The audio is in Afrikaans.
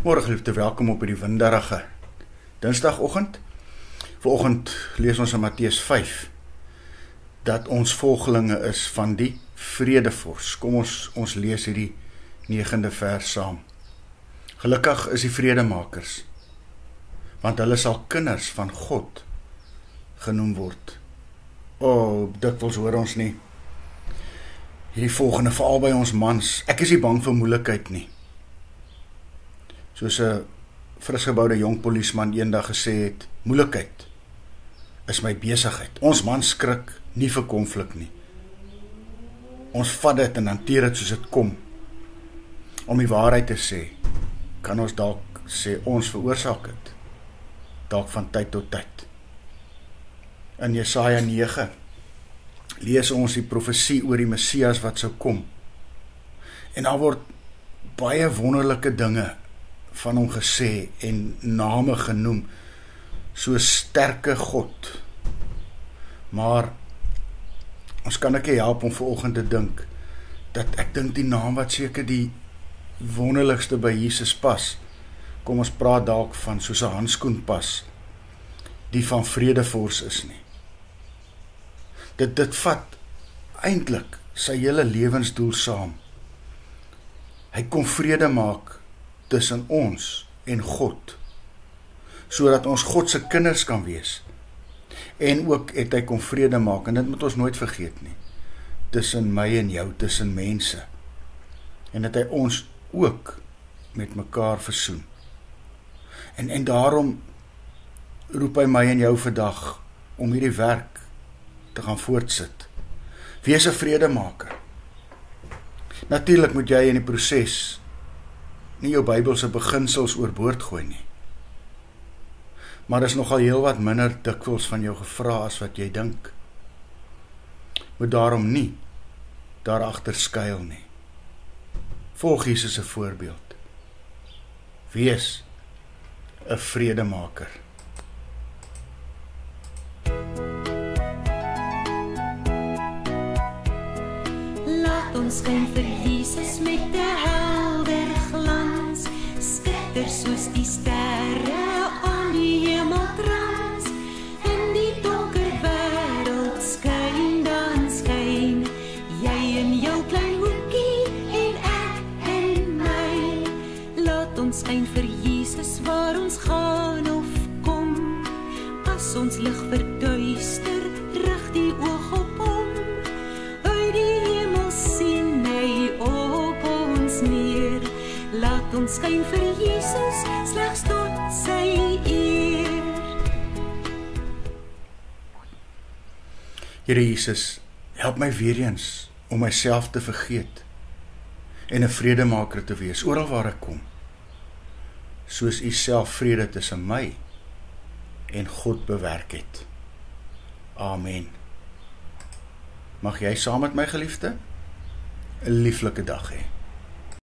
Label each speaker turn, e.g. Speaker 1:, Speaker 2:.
Speaker 1: Môre geliefde, welkom op hierdie winderige Dinsdagoggend. Vanoggend lees ons in Matteus 5 dat ons volgelinge is van die vredevors. Kom ons lees hierdie 9de vers saam. Gelukkig is die vredemakers, want hulle sal kinders van God genoem word. Dikwels hoor ons nie hierdie volgende, veral by ons mans: ek is nie bang vir moeilikheid nie. Soos 'n frisgeboude jong polisieman eendag gesê het, moeilikheid is my besigheid. Ons man skrik nie vir konflik nie. Ons vat dit en hanteer dit soos dit kom. Om die waarheid te sê, kan ons dalk sê ons veroorsaak dit, dalk van tyd tot tyd. In Jesaja 9 lees ons die profesie oor die Messias wat sou kom. En daar word baie wonderlike dinge van hom gesê en name genoem, so sterke God. Maar ons kan ek help om vanoggend te dink, dat ek dink die naam wat seker die wonderlikste by Jesus pas, kom ons praat dalk van soos 'n handskoen pas, die van vredevors is nie. Dit vat eintlik sy hele lewensdoel saam. Hy kom vrede maak tussen ons en God, sodat ons God se kinders kan wees. En ook het hy kom vrede maak, en dit moet ons nooit vergeet nie, tussen my en jou, tussen mense. En dat hy ons ook met mekaar versoen. En daarom roep hy my en jou vandag om hierdie werk te gaan voortsit. Wees 'n vredemaker. Natuurlik moet jy in die proses nie jou Bybelse beginsels oorboord gooi nie. Maar is nogal heel wat minder dikwels van jou gevra as wat jy dink. Moet daarom nie daarachter skuil nie. Volg Jesus se voorbeeld. Wees 'n vredemaker.
Speaker 2: Laat ons skyn vir Jesus met 'n helder glans, skitter soos die sterre aan die hemeltrans. In die donker wêreld skyn dan skyn jy in jou klein hoekie en ek en my. Laat ons skyn vir Jesus waar ons gaan of kom. As ons lig verduister, rig die oog op hom. Uit die hemel sien hy op ons neer. Laat ons skyn vir Jesus, slegs tot sy eer.
Speaker 1: Here Jesus, help my weer eens om myself te vergeet en 'n vredemaker te wees, oral waar ek kom. Soos U self vrede tussen my en God bewerk het. Amen. Mag jy saam met my geliefde 'n lieflike dag hê.